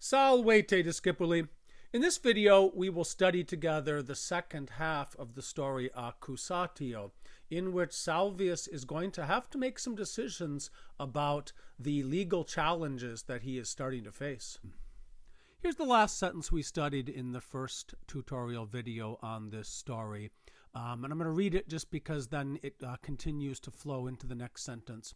Salvete discipuli. In this video, we will study together the second half of the story Accusatio, in which Salvius is going to have to make some decisions about the legal challenges that he is starting to face. Here's the last sentence we studied in the first tutorial video on this story. And I'm going to read it just because then it continues to flow into the next sentence.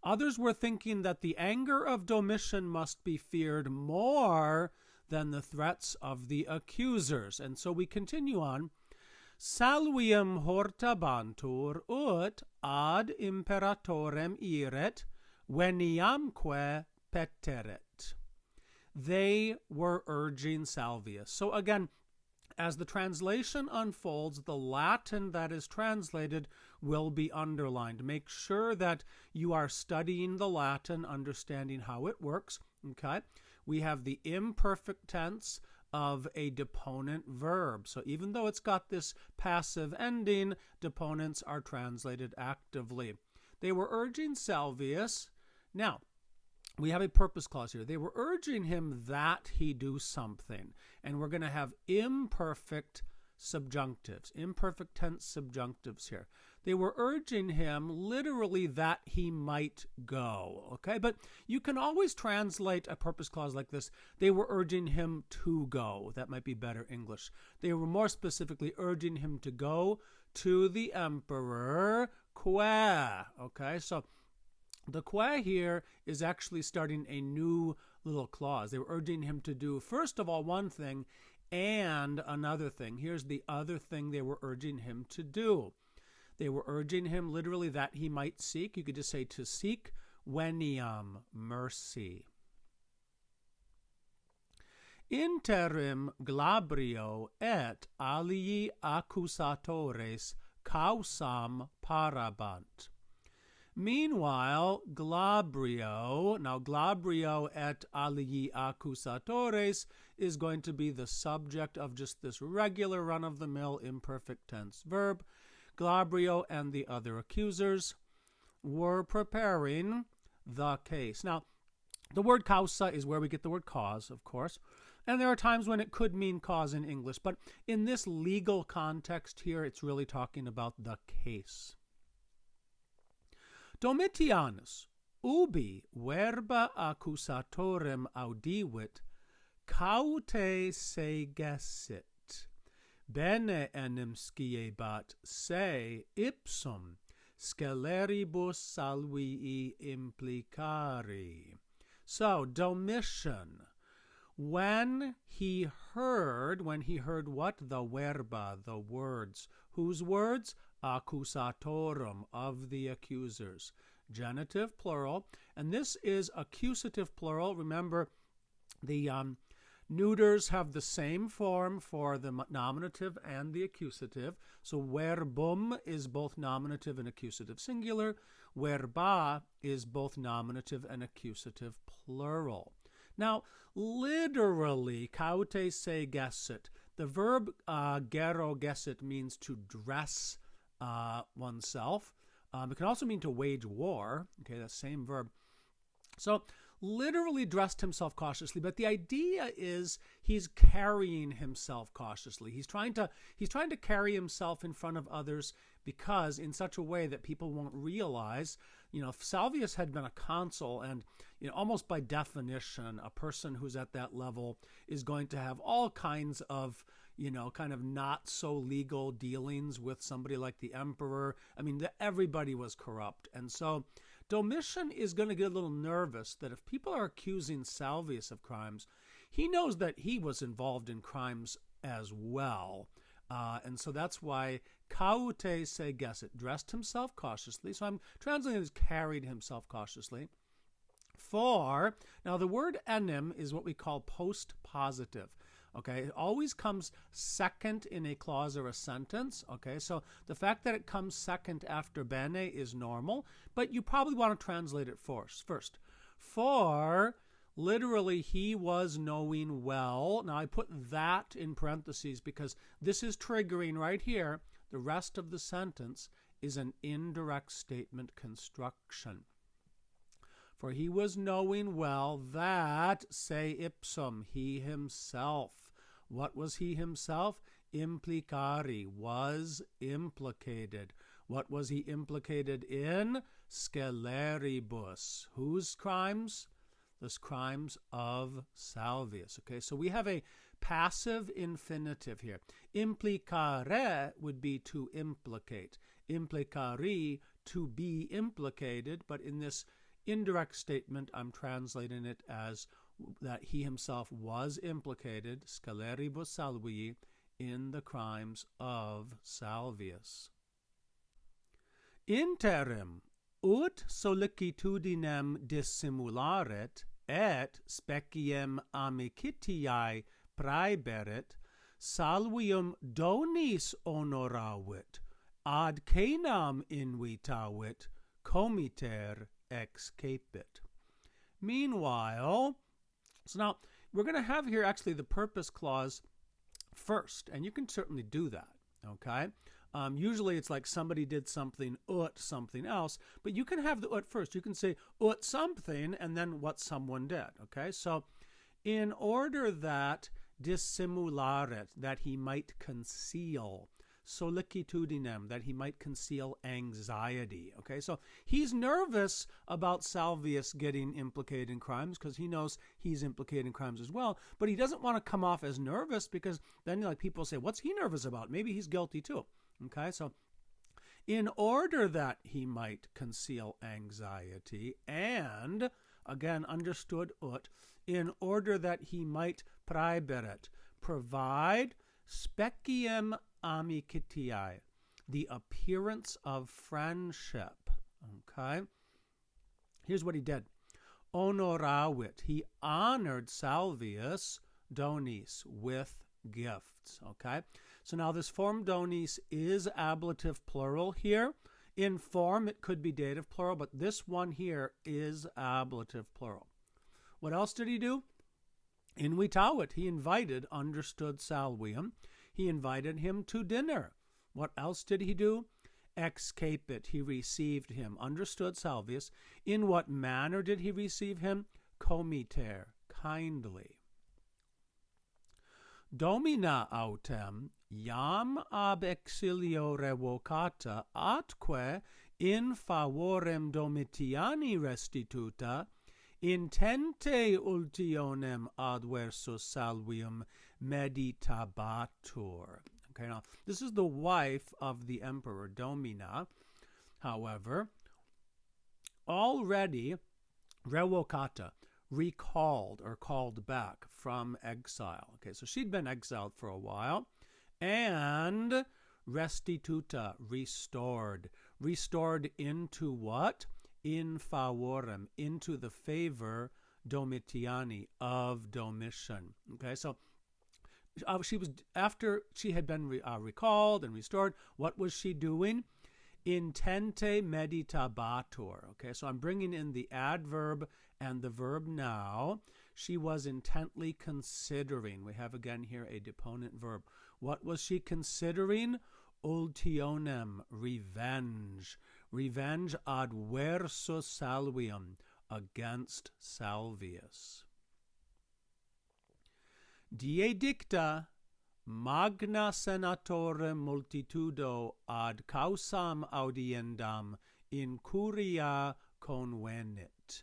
Others were thinking that the anger of Domitian must be feared more than the threats of the accusers. And so we continue on. Salvium hortabantur ut ad imperatorem iret veniamque peteret. They were urging Salvius. So again, as the translation unfolds, the Latin that is translated will be underlined. Make sure that you are studying the Latin, understanding how it works. Okay? We have the imperfect tense of a deponent verb. So even though it's got this passive ending, deponents are translated actively. They were urging Salvius. Now, we have a purpose clause here. They were urging him that he do something. And we're going to have imperfect subjunctives, imperfect tense subjunctives here. They were urging him literally that he might go. Okay, but you can always translate a purpose clause like this. They were urging him to go. That might be better English. They were more specifically urging him to go to the emperor, que. Okay, so the que here is actually starting a new little clause. They were urging him to do, first of all, one thing and another thing. Here's the other thing they were urging him to do. They were urging him literally that he might seek. You could just say to seek veniam, mercy. Interim glabrio et alii accusatores causam parabant. Meanwhile, glabrio, now glabrio et alii accusatores is going to be the subject of just this regular run-of-the-mill imperfect tense verb. Glabrio and the other accusers were preparing the case. Now, the word causa is where we get the word cause, of course, and there are times when it could mean cause in English, but in this legal context here, it's really talking about the case. Domitianus, ubi verba accusatorem audivit, caute se gessit. Bene enim sciebat se ipsum sceleribus salvii implicari. So, Domitian, when he heard what? The verba, the words. Whose words? Accusatorum, of the accusers. Genitive plural. And this is accusative plural. Remember, the neuters have the same form for the nominative and the accusative. So verbum is both nominative and accusative singular. Verba is both nominative and accusative plural. Now, literally, caute se gessit. The verb gero gessit means to dress oneself. It can also mean to wage war. Okay, that same verb. So, literally dressed himself cautiously, but the idea is he's carrying himself cautiously. He's trying to carry himself in front of others because in such a way that people won't realize, if Salvius had been a consul and, almost by definition, a person who's at that level is going to have all kinds of, kind of not so legal dealings with somebody like the emperor. I mean, everybody was corrupt. And so Domitian is going to get a little nervous that if people are accusing Salvius of crimes, he knows that he was involved in crimes as well. And so that's why caute se gessit, dressed himself cautiously. So I'm translating as carried himself cautiously. For, now the word enim is what we call post-positive. Okay, it always comes second in a clause or a sentence. Okay, so the fact that it comes second after bene is normal, but you probably want to translate it first. For, literally, he was knowing well. Now, I put that in parentheses because this is triggering right here. The rest of the sentence is an indirect statement construction. For he was knowing well that, se ipsum, he himself. What was he himself? Implicari, was implicated. What was he implicated in? Sceleribus. Whose crimes? The crimes of Salvius. Okay, so we have a passive infinitive here. Implicare would be to implicate. Implicari, to be implicated, but in this indirect statement, I'm translating it as that he himself was implicated, sceleribus Salvii, in the crimes of Salvius. Interim, ut solicitudinem dissimularet, et speciem amicitiae praeberit, Salvium donis honoravit, ad caenam invitavit, comiter excapit. Meanwhile, so now we're going to have here actually the purpose clause first, and you can certainly do that, okay? Usually it's like somebody did something, ut something else, but you can have the ut first. You can say ut something and then what someone did, okay? So in order that dissimularet, that he might conceal, solicitudinem, that he might conceal anxiety. Okay, so he's nervous about Salvius getting implicated in crimes because he knows he's implicated in crimes as well, but he doesn't want to come off as nervous because then like people say, what's he nervous about? Maybe he's guilty too. Okay, so in order that he might conceal anxiety, and again understood ut, in order that he might praeberet, provide speciem amicitiae, the appearance of friendship. Okay, here's what he did. Honoravit, he honored Salvius donis, with gifts. Okay, so now this form donis is ablative plural here. In form it could be dative plural, but this one here is ablative plural. What else did he do? Invitavit, he invited, understood Salvium. He invited him to dinner. What else did he do? Excapit, he received him, understood Salvius. In what manner did he receive him? Comiter, kindly. Domina autem, iam ab exilio revocata, atque in favorem Domitiani restituta, intente ultionem adversus Salvium meditabatur. Okay, now this is the wife of the emperor, Domina. However, already revocata, recalled or called back from exile. Okay, so she'd been exiled for a while. And restituta, restored. Restored into what? In favorem, into the favor Domitiani, of Domitian. Okay, so she was, after she had been recalled and restored, what was she doing? Intente meditabatur. Okay, so I'm bringing in the adverb and the verb now. She was intently considering. We have again here a deponent verb. What was she considering? Ultionem, revenge. Revenge adversus Salvium, against Salvius. Die dicta magna senatorem multitudo ad causam audiendam in curia convenit.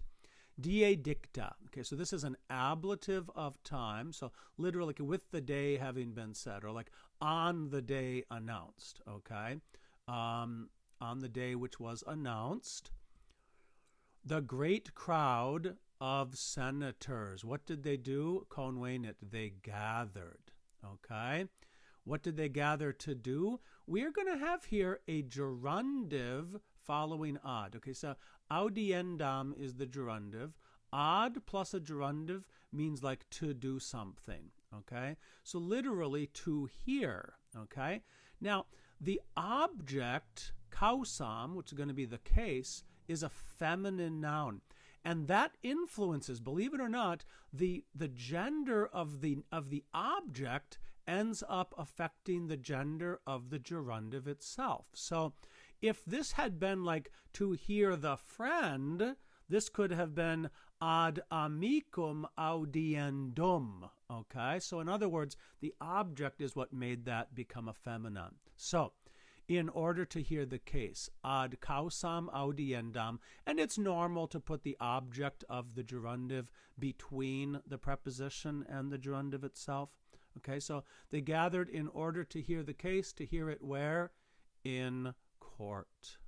Die dicta. Okay, so this is an ablative of time. So literally like with the day having been said, or like on the day announced. Okay, on the day which was announced, the great crowd of senators. What did they do? Convenit. They gathered. Okay, what did they gather to do? We are going to have here a gerundive following ad. Okay, so audiendam is the gerundive. Ad plus a gerundive means like to do something. Okay, so literally to hear. Okay, now the object causam, which is going to be the case, is a feminine noun. And that influences, believe it or not, the gender of the object ends up affecting the gender of the gerundive itself. So if this had been like to hear the friend, This could have been ad amicum audiendum. Okay, so in other words, the object is what made that become a feminine. So, in order to hear the case, ad causam audiendam, and it's normal to put the object of the gerundive between the preposition and the gerundive itself. Okay, so they gathered in order to hear the case, to hear it where? In court.